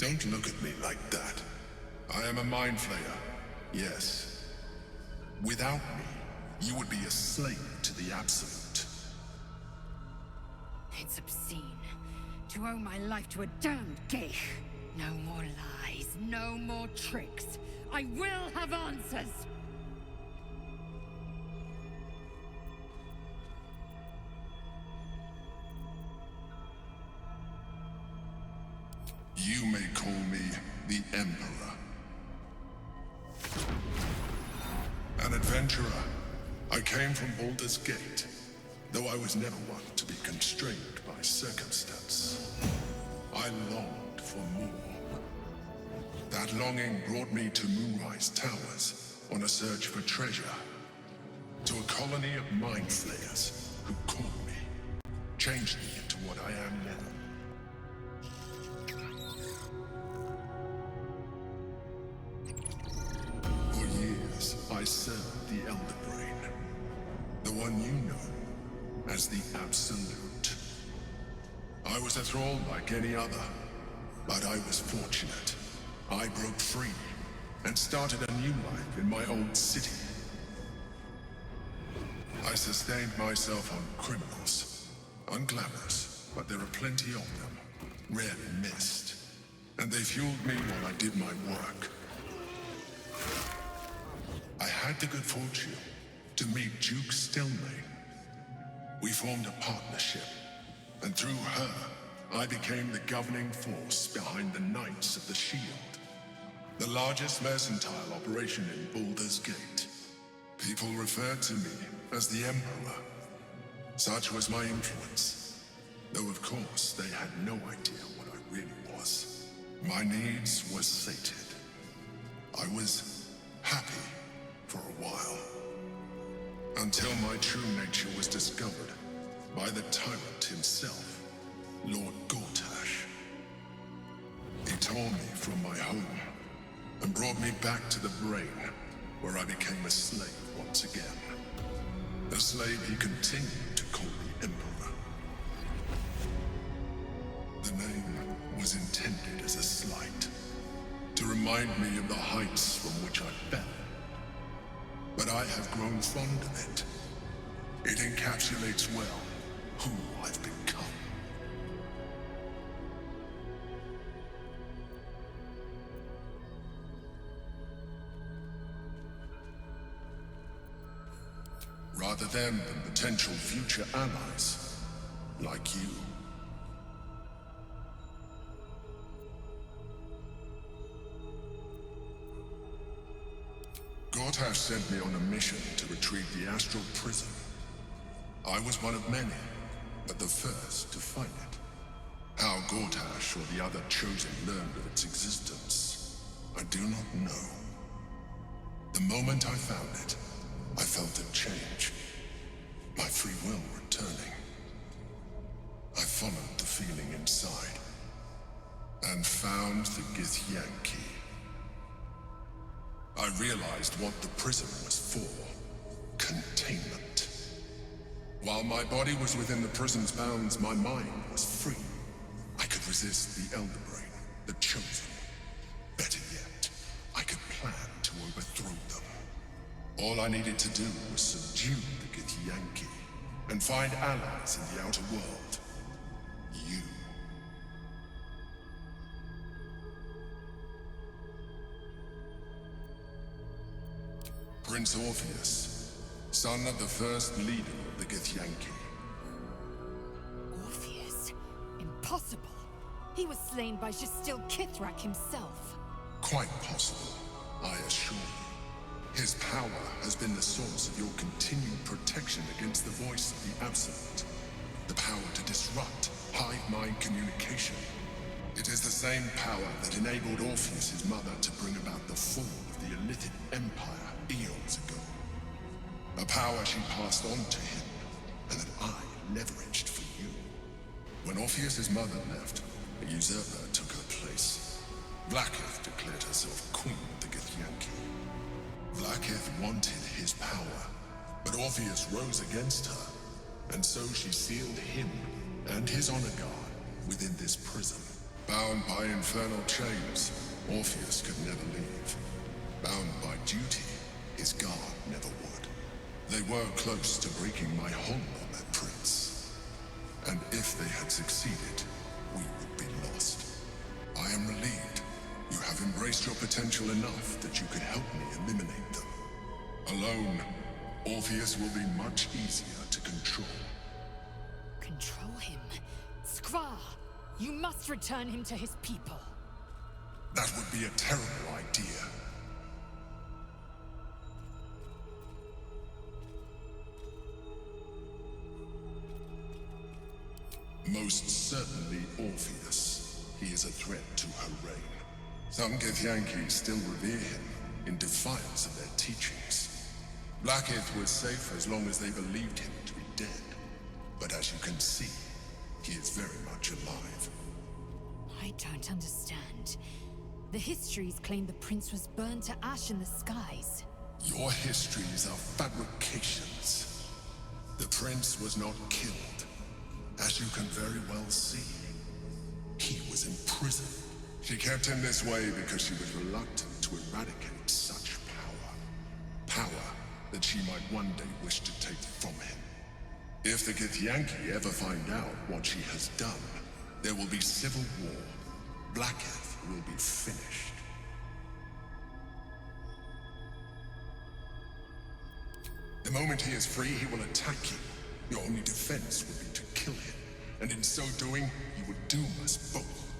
Don't look at me like that. I am a mind flayer, yes. Without me, you would be a slave to the Absolute. It's obscene to owe my life to a damned geich. No more lies, no more tricks. I will have answers! You may call me the Emperor. An adventurer. I came from Baldur's Gate, though I was never one to be constrained by circumstance. I longed for more. That longing brought me to Moonrise Towers on a search for treasure, to a colony of mind flayers who caught me, changed me into what I am now. For years, I served the Elder Brain, the one you know as the Absolute. I was a thrall like any other, but I was fortunate. I broke free and started a new life in my old city. I sustained myself on criminals, unglamorous, but there are plenty of them, rarely missed, and they fueled me while I did my work. I had the good fortune to meet Duke Stelmane. We formed a partnership, and through her, I became the governing force behind the Knights of the Shield, the largest mercantile operation in Baldur's Gate. People referred to me as the Emperor. Such was my influence, though of course they had no idea what I really was. My needs were sated. I was happy for a while, until my true nature was discovered by the tyrant himself, Lord Gortash. He tore me from my home and brought me back to the Brain, where I became a slave once again. A slave he continued to call the Emperor. The name was intended as a slight, to remind me of the heights from which I fell. But I have grown fond of it. It encapsulates well who I've become. Rather than potential future allies, like you. Gortash sent me on a mission to retrieve the astral prison. I was one of many, but the first to find it. How Gortash or the other chosen learned of its existence, I do not know. The moment I found it, I felt a change. My free will returning. I followed the feeling inside, and found the Githyanki. I realized what the prison was for. Containment. While my body was within the prison's bounds, my mind was free. I could resist the Elder Brain, the Chosen. Better yet, I could plan to overthrow them. All I needed to do was subdue the Githyanki and find allies in the outer world. You. Prince Orpheus, son of the first leader of the Githyanki. Orpheus? Impossible. He was slain by Jastil Kithrak himself. Quite possible, I assure you. His power has been the source of your continued protection against the voice of the Absolute. The power to disrupt hive mind communication. It is the same power that enabled Orpheus' mother to bring about the fall of the Illithid Empire eons ago. A power she passed on to him, and that I leveraged for you. When Orpheus' mother left, a usurper took her place. Vlaakith declared herself queen of the Githyanki. Vlaakith wanted his power, but Orpheus rose against her, and so she sealed him and his honor guard within this prison. Bound by infernal chains, Orpheus could never leave. Bound by duty, his guard never would. They were close to breaking my hold on that prince. And if they had succeeded, we would be lost. I am relieved. You have embraced your potential enough that you could help me eliminate them. Alone, Orpheus will be much easier to control. Control him? Squaw! You must return him to his people. That would be a terrible idea. Most certainly Orpheus. He is a threat to her reign. Some Githyanki still revere him, in defiance of their teachings. Blackith was safe as long as they believed him to be dead. But as you can see, he is very much alive. I don't understand. The histories claim the prince was burned to ash in the skies. Your histories are fabrications. The prince was not killed. As you can very well see, he was imprisoned. She kept him this way because she was reluctant to eradicate such power. Power that she might one day wish to take from him. If the Githyanki ever find out what she has done, there will be civil war. Blackith will be finished. The moment he is free, he will attack you. Your only defense would be to kill him, and in so doing, he would doom us both.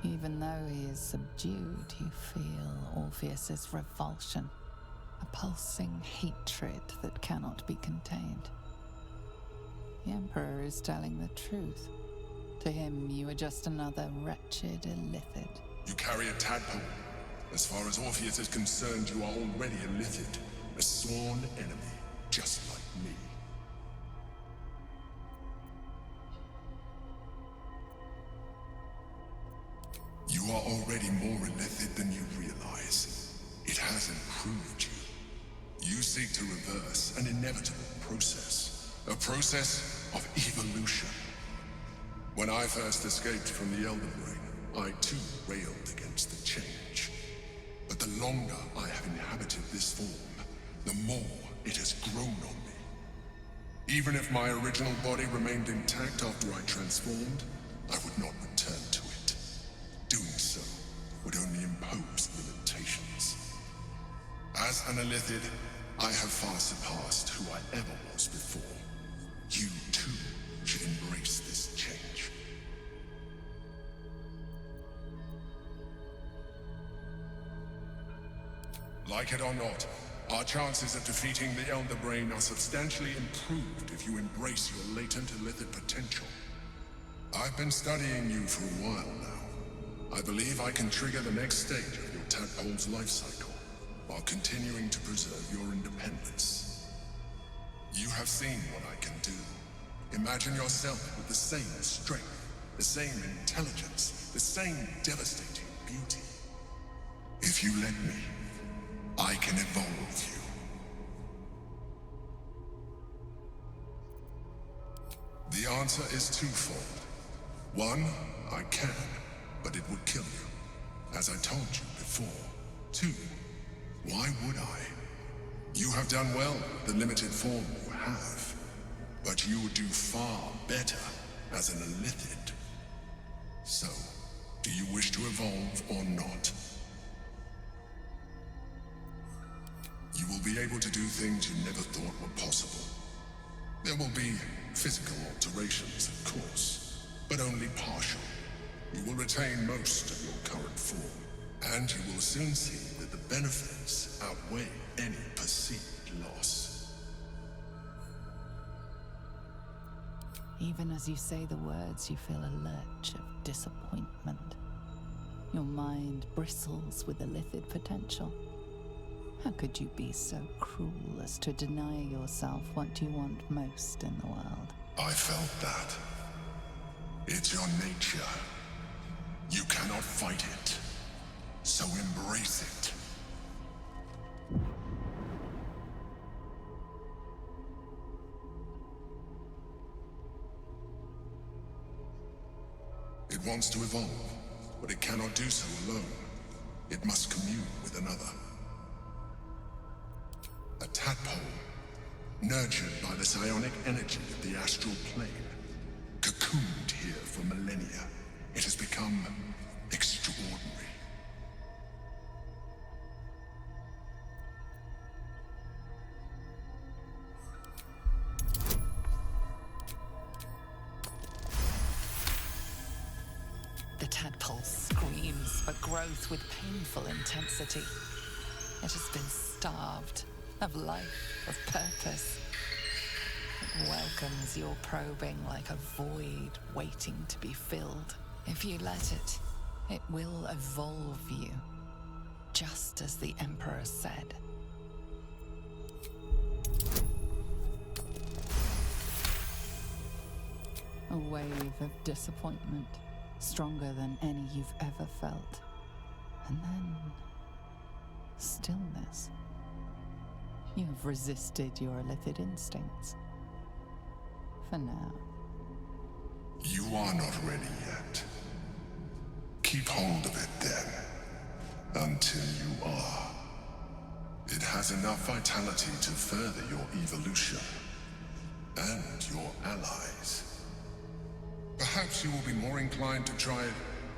Even though he is subdued, you feel Orpheus's revulsion, a pulsing hatred that cannot be contained. The Emperor is telling the truth. To him, you are just another wretched illithid. You carry a tadpole. As far as Orpheus is concerned, you are already a illithid, a sworn enemy, just like me. You are already more illithid than you realize. It has improved you. You seek to reverse an inevitable process. A process of evolution. When I first escaped from the Elder Brain, I too railed against the change. But the longer I have inhabited this form, the more it has grown on me. Even if my original body remained intact after I transformed, I would not return to it. Doing so would only impose limitations. As an illithid, I have far surpassed who I ever was before. You too should embrace this change. Like it or not, our chances of defeating the Elder Brain are substantially improved if you embrace your latent illithid potential. I've been studying you for a while now. I believe I can trigger the next stage of your tadpole's life cycle, while continuing to preserve your independence. You have seen what I can do. Imagine yourself with the same strength, the same intelligence, the same devastating beauty. If you let me, I can evolve you. The answer is twofold. One, I can, but it would kill you, as I told you before. Two, why would I? You have done well with the limited form you have, but you would do far better as an illithid. So, do you wish to evolve or not? You will be able to do things you never thought were possible. There will be physical alterations, of course, but only partial. You will retain most of your current form, and you will soon see that the benefits outweigh any perceived loss. Even as you say the words, you feel a lurch of disappointment. Your mind bristles with illithid potential. How could you be so cruel as to deny yourself what you want most in the world? I felt that. It's your nature. You cannot fight it. So embrace it. It wants to evolve. but it cannot do so alone. It must commune with another. A tadpole, nurtured by the psionic energy of the astral plane, cocooned here for millennia. It has become extraordinary. The tadpole screams for growth with painful intensity. It has been starved of life, of purpose. It welcomes your probing like a void waiting to be filled. If you let it, it will evolve you, just as the Emperor said. A wave of disappointment, stronger than any you've ever felt. And then stillness. You have resisted your illithid instincts. For now. You are not ready yet. Keep hold of it then, until you are. It has enough vitality to further your evolution, and your allies. Perhaps you will be more inclined to try it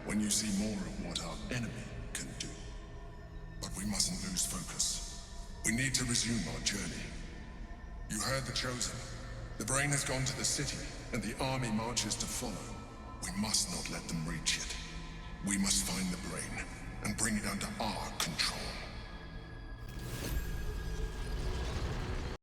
when you see more of what our enemy can do. But we mustn't lose focus. We need to resume our journey. You heard the Chosen. The brain has gone to the city, and the army marches to follow. We must not let them reach it. We must find the brain, and bring it under our control.